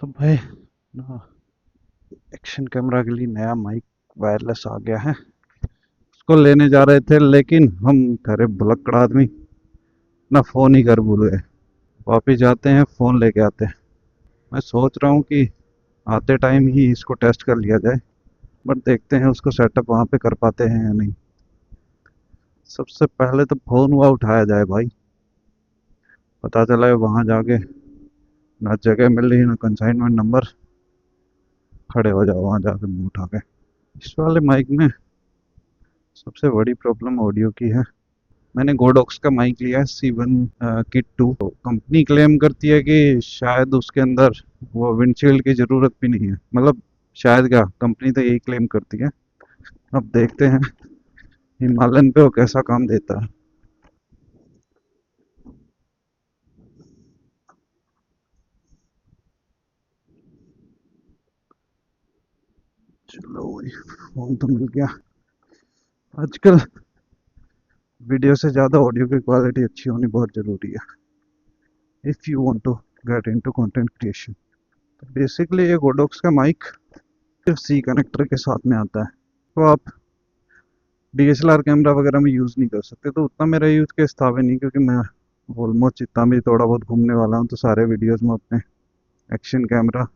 तो भाई ना, एक्शन कैमरा के लिए नया माइक वायरलेस आ गया है। उसको लेने जा रहे थे लेकिन हम ठहरे भुलक्कड़ आदमी, ना फोन ही कर भूल गए। वापिस जाते हैं, फोन लेके आते हैं। मैं सोच रहा हूँ कि आते टाइम ही इसको टेस्ट कर लिया जाए, बट देखते हैं उसको सेटअप वहाँ पे कर पाते हैं या नहीं। सबसे पहले तो फोन हुआ उठाया जाए भाई। पता चला है वहाँ जाके ना जगह मिल रही ना कंसाइनमेंट नंबर, खड़े हो जाओ वहाँ जाके मुंह उठा के। इस वाले माइक में सबसे बड़ी प्रॉब्लम ऑडियो की है। मैंने गोडॉक्स का माइक लिया है C1 किट 2। तो कंपनी क्लेम करती है कि शायद उसके अंदर वो विंडशील्ड की ज़रूरत भी नहीं है। मतलब शायद क्या, कंपनी तो यही क्लेम करती है। अब देखते हैं हिमालयन पे वो कैसा काम देता है। चलो भाई, फोन तो मिल गया। आजकल वीडियो से ज़्यादा ऑडियो की क्वालिटी अच्छी होनी बहुत ज़रूरी है if you want to get into content creation. तो बेसिकली ये गोडॉक्स का माइक सिर्फ सी कनेक्टर के साथ में आता है। तो आप DSLR कैमरा वगैरह में यूज़ नहीं कर सकते। तो उतना मेरा यूज़ केस था भी नहीं, क्योंकि मैं ऑलमोस्ट जितना भी थोड़ा बहुत घूमने वाला हूँ तो सारे वीडियोस में अपने एक्शन कैमरा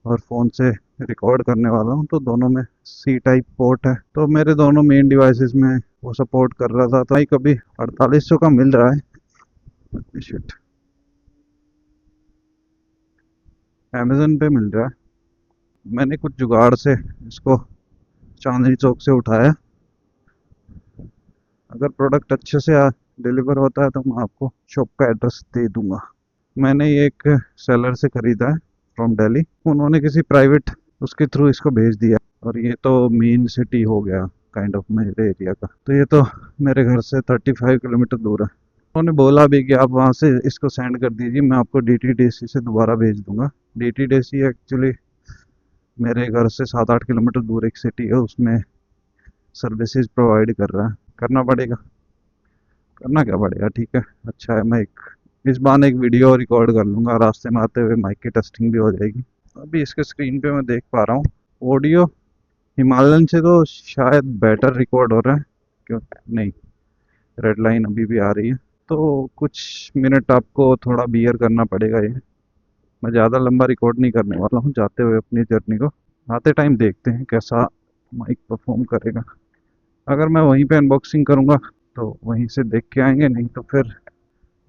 और फ़ोन से रिकॉर्ड करने वाला हूँ। तो दोनों में सी टाइप पोर्ट है, तो मेरे दोनों मेन डिवाइसेस में वो सपोर्ट कर रहा था। तो भाई कभी 4800 का मिल रहा है, शिट, अमेजन पे मिल रहा है। मैंने कुछ जुगाड़ से इसको चांदनी चौक से उठाया। अगर प्रोडक्ट अच्छे से डिलीवर होता है तो मैं आपको शॉप का एड्रेस दे दूंगा। मैंने ये एक सेलर से खरीदा है फ्रॉम दिल्ली। उन्होंने किसी प्राइवेट उसके थ्रू इसको भेज दिया, और ये तो मेन सिटी हो गया काइंड ऑफ मेरे एरिया का। तो ये तो मेरे घर से 35 किलोमीटर दूर है। उन्होंने बोला भी कि आप वहाँ से इसको सेंड कर दीजिए, मैं आपको DTDC से दोबारा भेज दूंगा। DTDC एक्चुअली मेरे घर से 7-8 किलोमीटर दूर एक सिटी है, उसमें सर्विसेज प्रोवाइड कर रहा है। करना पड़ेगा, करना क्या पड़ेगा, ठीक है। अच्छा है, मैं एक इस बार एक वीडियो रिकॉर्ड कर लूंगा, रास्ते में आते हुए माइक की टेस्टिंग भी हो जाएगी। अभी इसके स्क्रीन पे मैं देख पा रहा हूँ ऑडियो हिमालयन से तो शायद बेटर रिकॉर्ड हो रहा है। क्यों नहीं, रेड लाइन अभी भी आ रही है। तो कुछ मिनट आपको थोड़ा बियर करना पड़ेगा ये। मैं ज़्यादा लंबा रिकॉर्ड नहीं करने वाला हूँ जाते हुए अपनी जर्नी को। आते टाइम देखते हैं कैसा माइक परफॉर्म करेगा। अगर मैं वहीं पे अनबॉक्सिंग करूँगा तो वहीं से देख के आएंगे, नहीं तो फिर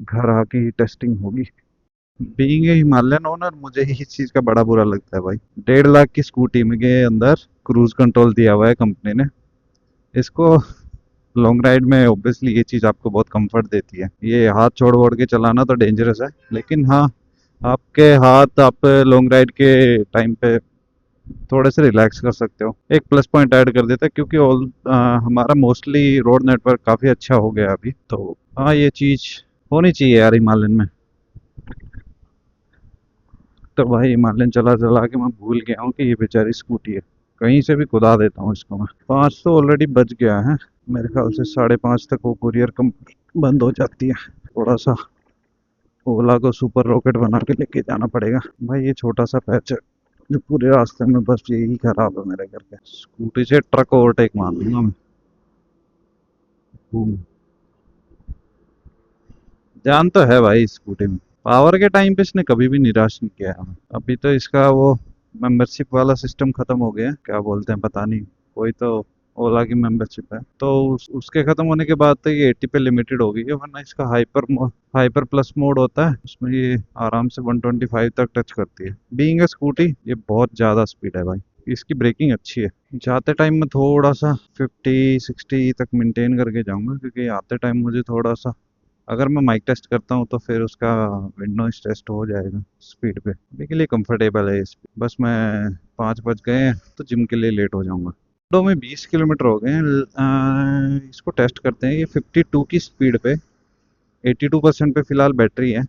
घर आके ही टेस्टिंग होगी। बीइंग ए हिमालयन ओनर, मुझे ही इस चीज़ का बड़ा बुरा लगता है भाई। 1.5 लाख की स्कूटी में के अंदर क्रूज कंट्रोल दिया हुआ है कंपनी ने। इसको लॉन्ग राइड में ऑब्वियसली ये चीज़ आपको बहुत कंफर्ट देती है। ये हाथ छोड़ वोड़ के चलाना तो डेंजरस है, लेकिन हाँ, आपके हाथ आप लॉन्ग राइड के टाइम पे थोड़े से रिलैक्स कर सकते हो। एक प्लस पॉइंट ऐड कर देता है, क्योंकि हमारा मोस्टली रोड नेटवर्क काफ़ी अच्छा हो गया अभी। तो हाँ, ये चीज़ होनी चाहिए यार हिमालयन में। तो भाई हिमालयन चला चला के मैं भूल गया हूँ कि ये बेचारी स्कूटी है। कहीं से भी कुदा देता हूँ इसको मैं। 5 तो ऑलरेडी बज गया है। मेरे ख्याल से 5:30 तक वो कुरियर कंपनी बंद हो जाती है। थोड़ा सा ओला को सुपर रॉकेट बना के लेके जाना पड़ेगा भाई। ये छोटा सा पैच है जो पूरे रास्ते में बस यही खराब है मेरे घर के। स्कूटी से ट्रक ओवरटेक मार दूंगा मैं। हम्म, जान तो है भाई स्कूटी में। पावर के टाइम पे इसने कभी भी निराश नहीं किया हमें। अभी तो इसका वो मेंबरशिप वाला सिस्टम खत्म हो गया है, क्या बोलते हैं पता नहीं। कोई तो ओला की मेंबरशिप है, तो उसके खत्म होने के बाद तो ये 80 पे लिमिटेड हो गई है। वरना इसका हाइपर प्लस मोड होता है, उसमें ये आराम से 125 तक टच करती है। बीइंग ए स्कूटी ये बहुत ज़्यादा स्पीड है भाई। इसकी ब्रेकिंग अच्छी है। जाते टाइम में थोड़ा सा 50-60 तक मेंटेन करके जाऊंगा, क्योंकि आते टाइम मुझे थोड़ा सा, अगर मैं माइक टेस्ट करता हूँ तो फिर उसका विंडोज टेस्ट हो जाएगा स्पीड पे। अभी के लिए कंफर्टेबल है इस पे। बस मैं 5 बज गए हैं तो जिम के लिए लेट हो जाऊंगा। दो में 20 किलोमीटर हो गए हैं। इसको टेस्ट करते हैं। ये 52 की स्पीड पे 82% पे फिलहाल बैटरी है।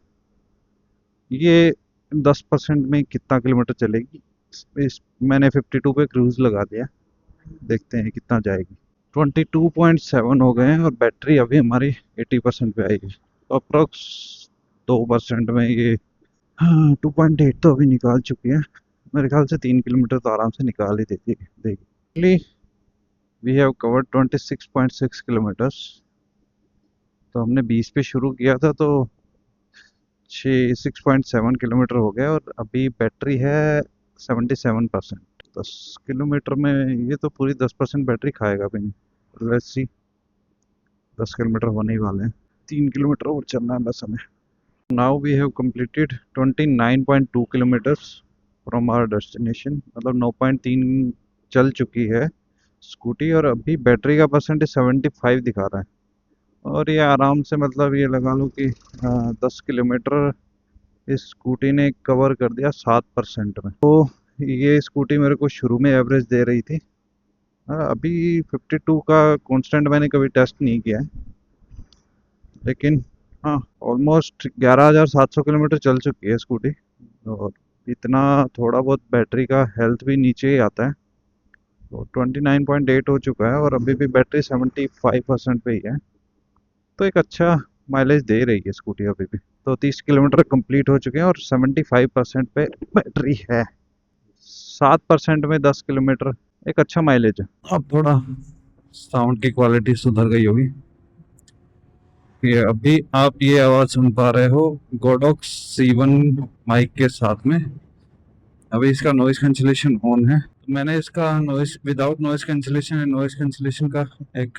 ये 10% में कितना किलोमीटर चलेगी। मैंने 52 पे क्रूज लगा दिया, देखते हैं कितना जाएगी। 22.7 हो गए हैं और बैटरी अभी हमारी 80% पे आएगी। तो अप्रोक्स 2% में ये हाँ 2.8 तो अभी निकाल चुकी है, मेरे ख्याल से 3 किलोमीटर तो आराम से निकाल ही देती देगी। We have covered 26.6 kilometres. तो हमने 20 पे शुरू किया था तो 6.7 किलोमीटर हो गया और अभी बैटरी है 77%। 10 किलोमीटर में ये तो पूरी 10% बैटरी खाएगा भी नहीं। लेट्स सी, 10 किलोमीटर होने ही वाले हैं, 3 किलोमीटर और चलना है बस हमें। Now we have completed 29.2 kilometres from our destination, मतलब 9.3 चल चुकी है स्कूटी और अभी बैटरी का परसेंटेज 75 दिखा रहा है। और ये आराम से मतलब ये लगा लो कि 10 किलोमीटर इस स्कूटी ने कवर कर दिया 7% में। तो ये स्कूटी मेरे को शुरू में एवरेज दे रही थी। अभी 52 का कांस्टेंट मैंने कभी टेस्ट नहीं किया है, लेकिन हाँ ऑलमोस्ट 11,700 किलोमीटर चल चुकी है स्कूटी। और इतना थोड़ा बहुत बैटरी का हेल्थ भी नीचे ही आता है। तो 29.8 हो चुका है और अभी भी बैटरी 75% पे ही है। तो एक अच्छा माइलेज दे रही है स्कूटी अभी भी। तो 30 किलोमीटर कंप्लीट हो चुके हैं और 75% पे बैटरी है। 7% में 10 किलोमीटर, एक अच्छा माइलेज है। अब थोड़ा साउंड की क्वालिटी सुधर गई होगी। ये अभी आप ये आवाज सुन पा रहे हो गोडॉक्स C1 माइक के साथ में। अभी इसका नॉइस कैंसिलेशन ऑन है, तो मैंने इसका noise without noise cancellation and noise cancellation का एक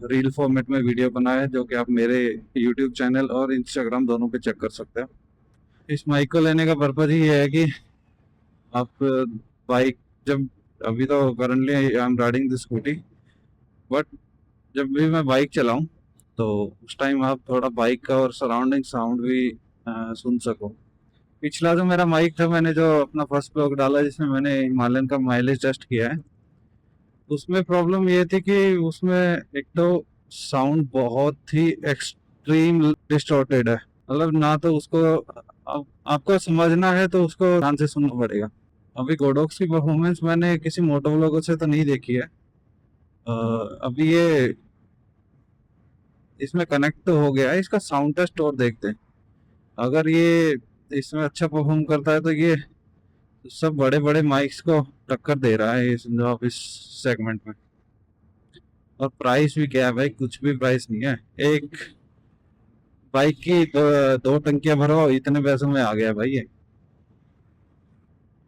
रील फॉर्मेट में वीडियो बनाया है, जो कि आप मेरे यूट्यूब चैनल और इंस्टाग्राम दोनों पे चेक कर सकते हो। इस माइक को लेने का पर्पज ही ये है कि आप बाइक जब अभी तो currently I am riding the scooty, but जब भी मैं बाइक चलाऊं तो उस टाइम आप थोड़ा बाइक का और सराउंडिंग साउंड भी सुन सको। पिछला जो मेरा माइक था, मैंने जो अपना फर्स्ट ब्लॉग डाला जिसमें मैंने हिमालयन का माइलेज टेस्ट किया है, उसमें प्रॉब्लम ये थी कि उसमें एक तो साउंड बहुत ही एक्सट्रीम डिस्टॉर्टेड है। मतलब ना तो उसको आपको समझना है तो उसको ध्यान से सुनना पड़ेगा। अभी गोडॉक्स की परफॉर्मेंस मैंने किसी मोटो व्लॉगर से तो नहीं देखी है। अभी ये इसमें कनेक्ट तो हो गया है, इसका साउंड टेस्ट और देखते हैं। अगर ये इसमें अच्छा परफॉर्म करता है तो ये सब बड़े बड़े माइक्स को टक्कर दे रहा है समझो आप इस सेगमेंट में। और प्राइस भी क्या है भाई, कुछ भी प्राइस नहीं है। एक बाइक की दो टंकियां भरो इतने पैसों में आ गया भाई ये।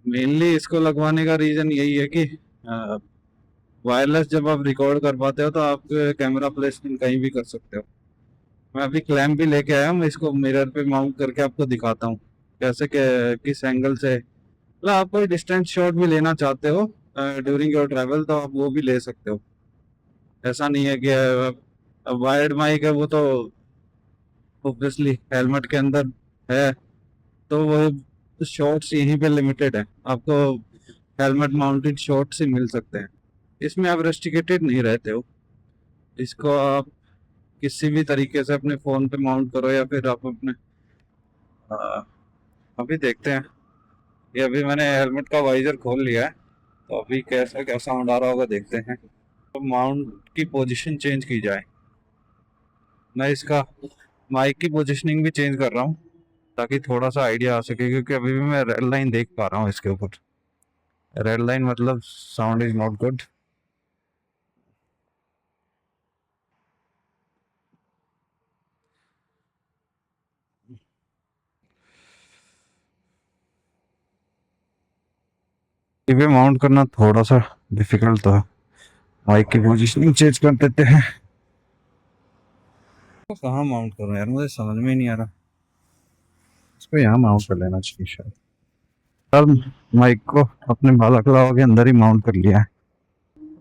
मेनली इसको लगवाने का रीजन यही है कि वायरलेस जब आप रिकॉर्ड कर पाते हो तो आप कैमरा प्लेसमेंट कहीं भी कर सकते हो। मैं अभी क्लैम्प भी लेके आया हूँ, इसको मिरर पे माउंट करके आपको दिखाता हूँ कैसे किस एंगल से। मतलब आप कोई डिस्टेंस शॉट भी लेना चाहते हो ड्यूरिंग योर ट्रैवल तो आप वो भी ले सकते हो। ऐसा नहीं है कि वायर्ड माइक है वो तो ऑब्वियसली हेलमेट के अंदर है, तो वो शॉट्स यहीं पे लिमिटेड है। आपको हेलमेट माउंटेड शॉट्स ही मिल सकते हैं, इसमें आप रेस्ट्रिक्टेड नहीं रहते हो। इसको आप किसी भी तरीके से अपने फ़ोन पे माउंट करो या फिर आप अपने अ, अभी देखते हैं। ये अभी मैंने हेलमेट का वाइजर खोल लिया है, तो अभी कैसा क्या साउंड आ रहा होगा देखते हैं। तो माउंट की पोजीशन चेंज की जाए, मैं इसका माइक की पोजीशनिंग भी चेंज कर रहा हूँ ताकि थोड़ा सा आइडिया आ सके, क्योंकि अभी भी मैं रेड लाइन देख पा रहा हूँ इसके ऊपर। रेड लाइन मतलब sound is not good. TV mount करना थोड़ा सा डिफिकल्ट था। माइक की पोजीशनिंग चेंज कर देते हैं। तो कहाँ माउंट करूँ यार, मुझे समझ में ही नहीं आ रहा। इसको यहाँ माउंट कर लेना चाहिए शायद। अब माइक को अपने बालाक्लावा के अंदर ही माउंट कर लिया है।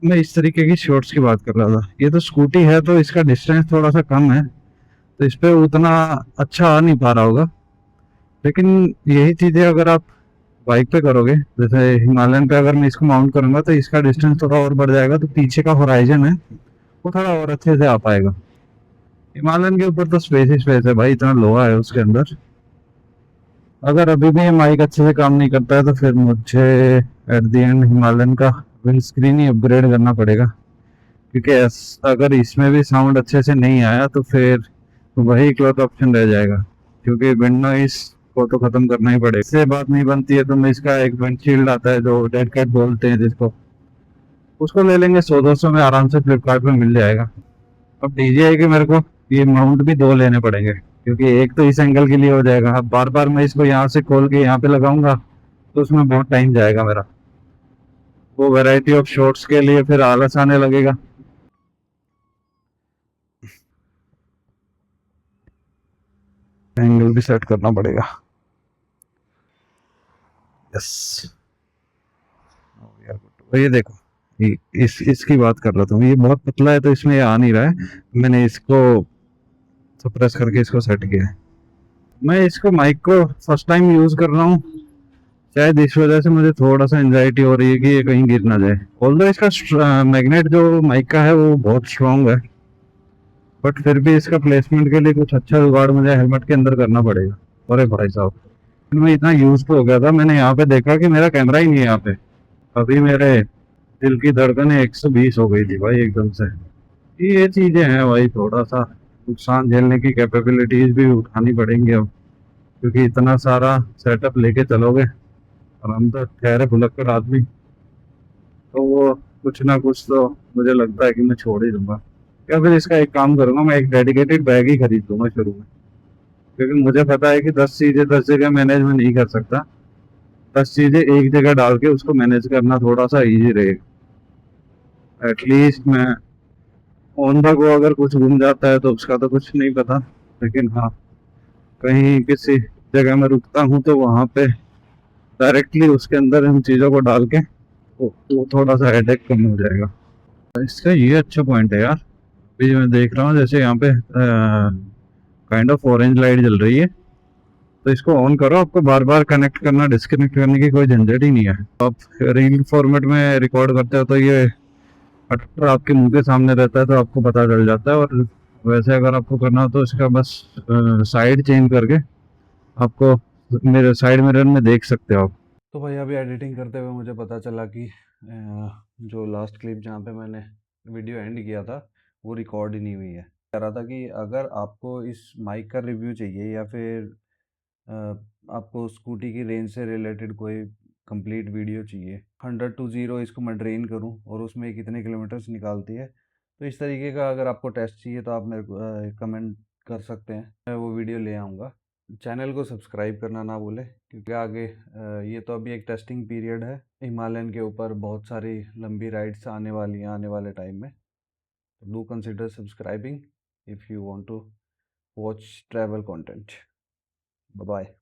मैं इस तरीके की शॉर्ट्स की बात कर रहा था। ये तो स्कूटी है तो इसका डिस्टेंस थोड़ा सा कम है, तो इस पे उतना अच्छा आ नहीं पा रहा होगा। लेकिन यही चीज़ें अगर आप बाइक पे करोगे, जैसे हिमालयन पे अगर मैं इसको माउंट करूंगा तो इसका डिस्टेंस थोड़ा और बढ़ जाएगा, तो पीछे का होराइजन है वो थोड़ा और अच्छे से आ पाएगा। हिमालयन के ऊपर तो स्पेस ही स्पेस है भाई, इतना लोहा है उसके अंदर। अगर अभी भी ये माइक अच्छे से काम नहीं करता है तो फिर मुझे एट द एंड हिमालयन का विंड स्क्रीन ही अपग्रेड करना पड़ेगा, क्योंकि अगर इसमें भी साउंड अच्छे से नहीं आया तो फिर वही इकलौता ऑप्शन रह जाएगा। क्योंकि विंड नॉइस को तो खत्म करना ही पड़ेगा। इससे बात नहीं बनती है तो मैं इसका एक विंडशील्ड आता है जो डेड कैट बोलते हैं जिसको, उसको ले लेंगे। 100-200 में आराम से फ्लिपकार्ट में मिल जाएगा। अब डीजे है कि मेरे को ये माउंट भी दो लेने पड़ेंगे, क्योंकि एक तो इस एंगल के लिए हो जाएगा। अब बार बार मैं इसको यहाँ से खोल के यहाँ पे लगाऊंगा तो उसमें बहुत टाइम जाएगा मेरा। वो वैरायटी ऑफ शॉट्स के लिए फिर आलस आने लगेगा। एंगल भी सेट करना पड़ेगा। यस, ये देखो, इसकी बात कर रहा था। ये बहुत पतला है तो इसमें ये आ नहीं रहा है। मैंने इसको सप्रेस करके इसको सेट किया है। मैं इसको माइक को फर्स्ट टाइम यूज कर रहा हूँ, शायद इस वजह से मुझे थोड़ा सा एंजाइटी हो रही है कि ये कहीं गिर ना जाए। ऑल्दो इसका मैग्नेट जो माइक का है वो बहुत स्ट्रांग है, बट फिर भी इसका प्लेसमेंट के लिए कुछ अच्छा जुगाड़ मुझे हेलमेट के अंदर करना पड़ेगा। अरे भाई साहब, मैं इतना यूज तो हो गया था, मैंने यहाँ पे देखा कि मेरा कैमरा ही नहीं है यहाँ पे। अभी मेरे दिल की धड़कनें 120 हो गई थी भाई एकदम से। ये चीजें हैं भाई, थोड़ा सा नुकसान झेलने की कैपेबिलिटीज भी उठानी पड़ेंगी अब, क्योंकि इतना सारा सेटअप लेके चलोगे और हम तो ठहरे भुलक्कड़ आदमी, तो वो कुछ ना कुछ तो मुझे लगता है कि मैं छोड़ ही दूंगा। या फिर इसका एक काम करूंगा, मैं एक डेडिकेटेड बैग ही खरीद लूंगा शुरू में, क्योंकि मुझे पता है कि 10 चीजें 10 जगह मैनेज में नहीं कर सकता। 10 चीजें एक जगह डाल के उसको मैनेज करना थोड़ा सा इजी रहेगा। एटलीस्ट मैं ऑन द गो अगर कुछ गुम जाता है तो उसका तो कुछ नहीं पता, लेकिन हाँ, कहीं किसी जगह में रुकता हूँ तो वहां पे डायरेक्टली उसके अंदर इन चीजों को डाल के वो थोड़ा सा हेडेक कम हो जाएगा। इसका ये अच्छा पॉइंट है यार। अभी मैं देख रहा हूँ जैसे यहाँ पे काइंड ऑफ ऑरेंज लाइट जल रही है, तो इसको ऑन करो, आपको बार बार कनेक्ट करना डिस्कनेक्ट करने की कोई झंझट ही नहीं है। आप रील फॉर्मेट में रिकॉर्ड करते हो तो ये अटर आपके मुंह के सामने रहता है तो आपको पता चल जाता है। और वैसे अगर आपको करना हो तो इसका बस साइड चेंज करके आपको मेरे साइड मिरर में देख सकते हो आप। तो भाई अभी एडिटिंग करते हुए मुझे पता चला कि जो लास्ट क्लिप जहाँ पे मैंने वीडियो एंड किया था वो रिकॉर्ड ही नहीं हुई है। कह रहा था कि अगर आपको इस माइक का रिव्यू चाहिए या फिर अ, आपको स्कूटी की रेंज से रिलेटेड कोई कंप्लीट वीडियो चाहिए, 100 to 0 इसको मैं ड्रेन करूं और उसमें ये कितने किलोमीटर्स निकालती है, तो इस तरीके का अगर आपको टेस्ट चाहिए तो आप मेरे को कमेंट कर सकते हैं, मैं वो वीडियो ले आऊँगा। चैनल को सब्सक्राइब करना ना भूलें, क्योंकि आगे ये तो अभी एक टेस्टिंग पीरियड है। हिमालयन के ऊपर बहुत सारी लंबी राइड्स आने वाली हैं आने वाले टाइम में। Do consider subscribing if you want to watch travel content. Bye bye.